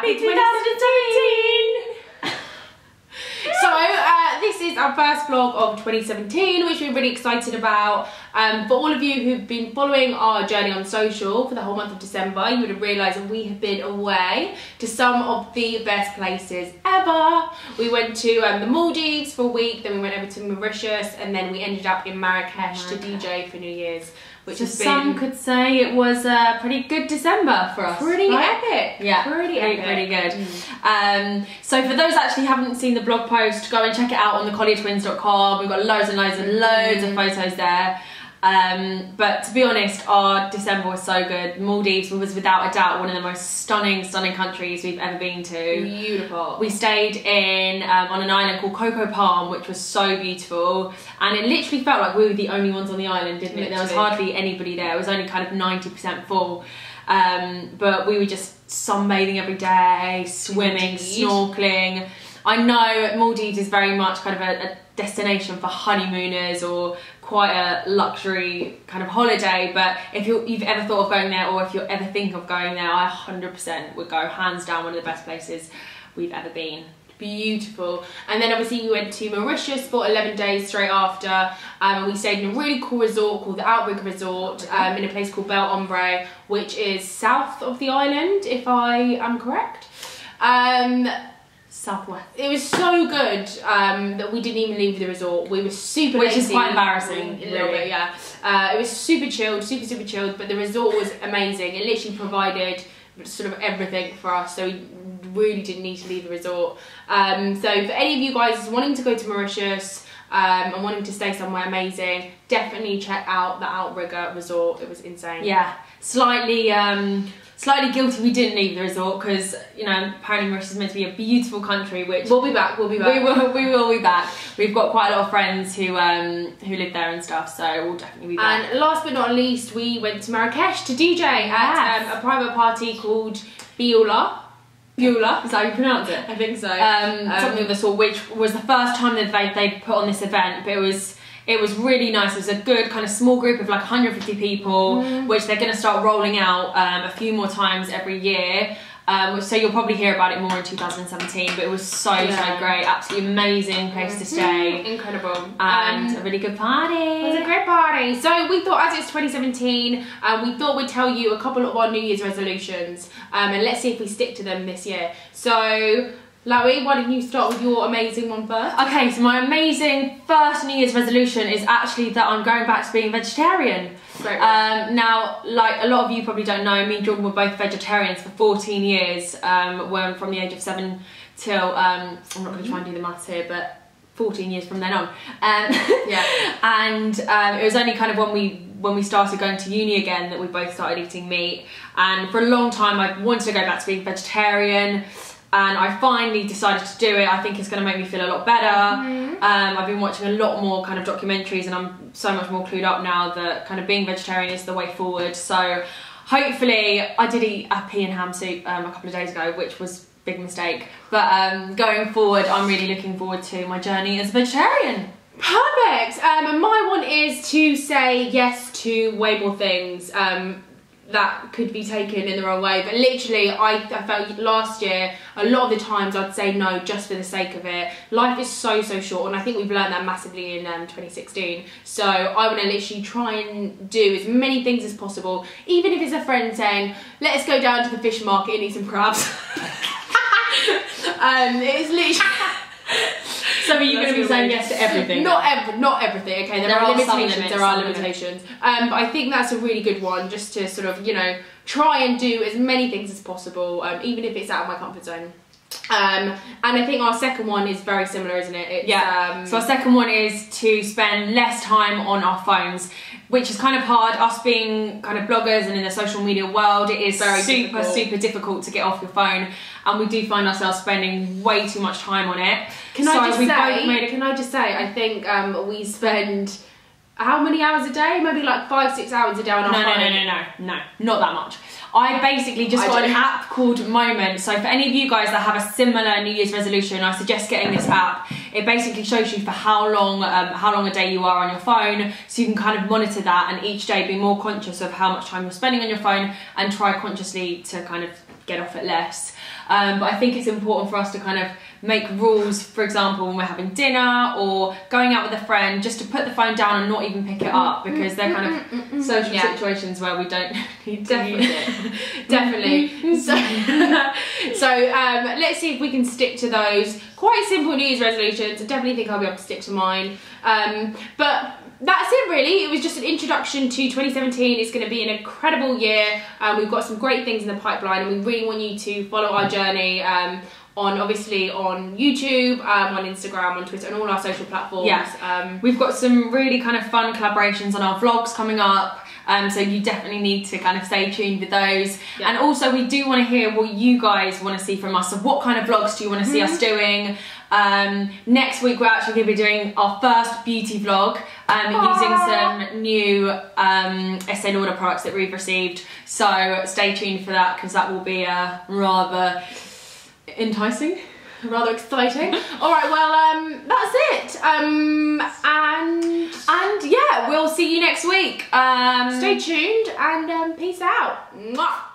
Happy 2017! So, this is our first vlog of 2017, which we're really excited about. For all of you who've been following our journey on social for the whole month of December, you would have realised that we have been away to some of the best places ever. We went to the Maldives for a week, then we went over to Mauritius, and then we ended up in Marrakesh to DJ for New Year's. Which so some could say it was a pretty good December for us. Pretty right? epic. Yeah, pretty epic. Pretty good. So for those that actually haven't seen the blog post, go and check it out on the Collyertwins.com. We've got loads and loads and loads of photos there. But to be honest, our December was so good. Maldives was without a doubt one of the most stunning countries we've ever been to. Beautiful. We stayed in on an island called Coco Palm, which was so beautiful, and it literally felt like we were the only ones on the island, didn't it? There was hardly anybody there. It was only kind of 90% full, but we were just sunbathing every day, swimming, snorkeling. I know Maldives is very much kind of a destination for honeymooners or quite a luxury kind of holiday, but if you've ever thought of going there, or if you ever think of going there, I 100% would go, hands down, one of the best places we've ever been. Beautiful. And then obviously we went to Mauritius for 11 days straight after, and we stayed in a really cool resort called the Outrigger Resort, in a place called Belle Ombre, which is south of the island, if I am correct. Southwest. It was so good that we didn't even leave the resort. We were super Which lazy. is quite embarrassing, A little bit, yeah. It was super chilled, super chilled, but the resort was amazing. It literally provided sort of everything for us, so we really didn't need to leave the resort. So for any of you guys wanting to go to Mauritius and wanting to stay somewhere amazing, definitely check out the Outrigger Resort. It was insane. Yeah, slightly guilty we didn't leave the resort because, you know, apparently Mauritius is meant to be a beautiful country, which we'll be back. We will be back. We've got quite a lot of friends who live there and stuff, so we'll definitely be back. And last but not least, we went to Marrakesh to DJ at a private party called Bioula. Bioula, is that how you pronounce it? I think so. Something of the sort, which was the first time that they put on this event, but it was really nice. It was a good kind of small group of like 150 people, which they're going to start rolling out a few more times every year. So you'll probably hear about it more in 2017, but it was so great. Absolutely amazing place to stay. Incredible. And a really good party. It was a great party. So we thought, as it's 2017, we thought we'd tell you a couple of our New Year's resolutions, and let's see if we stick to them this year. So Lowie, why don't you start with your amazing one first? Okay, so my amazing first New Year's resolution is actually that I'm going back to being vegetarian. Great. Now, like a lot of you probably don't know, me and Jordan were both vegetarians for 14 years, from the age of 7 till, I'm not going to try and do the maths here, but 14 years from then on. Yeah. And it was only kind of when we started going to uni again that we both started eating meat. And for a long time I wanted to go back to being vegetarian, and I finally decided to do it. I think it's going to make me feel a lot better. I've been watching a lot more kind of documentaries, and I'm so much more clued up now that kind of being vegetarian is the way forward. So hopefully, I did eat a pea and ham soup a couple of days ago, which was a big mistake. But going forward, I'm really looking forward to my journey as a vegetarian. Perfect. And my one is to say yes to way more things. That could be taken in the wrong way, but literally I felt last year a lot of the times I'd say no just for the sake of it. Life is so short, and I think we've learned that massively in 2016. So I want to literally try and do as many things as possible, even if it's a friend saying let's go down to the fish market and eat some crabs. It's literally So are you going to be saying yes to everything? Not everything, okay, there are limitations, but I think that's a really good one, just to sort of, you know, try and do as many things as possible, even if it's out of my comfort zone. And I think our second one is very similar, isn't it? So our second one is to spend less time on our phones, which is kind of hard. Us being kind of bloggers and in the social media world, it is very super difficult to get off your phone, and we do find ourselves spending way too much time on it. Can I just say, I think we spend how many hours a day? Maybe like 5-6 hours a day on our phone. No, not that much. I basically just got an app called Moment. So for any of you guys that have a similar New Year's resolution, I suggest getting this app. It basically shows you for how long a day you are on your phone, so you can kind of monitor that and each day be more conscious of how much time you're spending on your phone and try consciously to kind of get off at less. But I think it's important for us to kind of make rules, for example, when we're having dinner or going out with a friend, just to put the phone down and not even pick it up, because they're kind of social situations where we don't need to use it. Definitely. So let's see if we can stick to those quite simple New Year's resolutions. I definitely think I'll be able to stick to mine. But that's it really. It was just an introduction to 2017. It's going to be an incredible year. We've got some great things in the pipeline, and we really want you to follow our journey obviously on YouTube, on Instagram, on Twitter, and all our social platforms. Yeah. We've got some really kind of fun collaborations on our vlogs coming up. So you definitely need to kind of stay tuned with those. Yeah. And also we do want to hear what you guys want to see from us. So what kind of vlogs do you want to see us doing? Next week we're actually going to be doing our first beauty vlog using some new Estee Lauder products that we've received. So stay tuned for that, because that will be rather enticing. Rather exciting. All right, well, that's it. And yeah, we'll see you next week. Stay tuned and peace out. Mwah.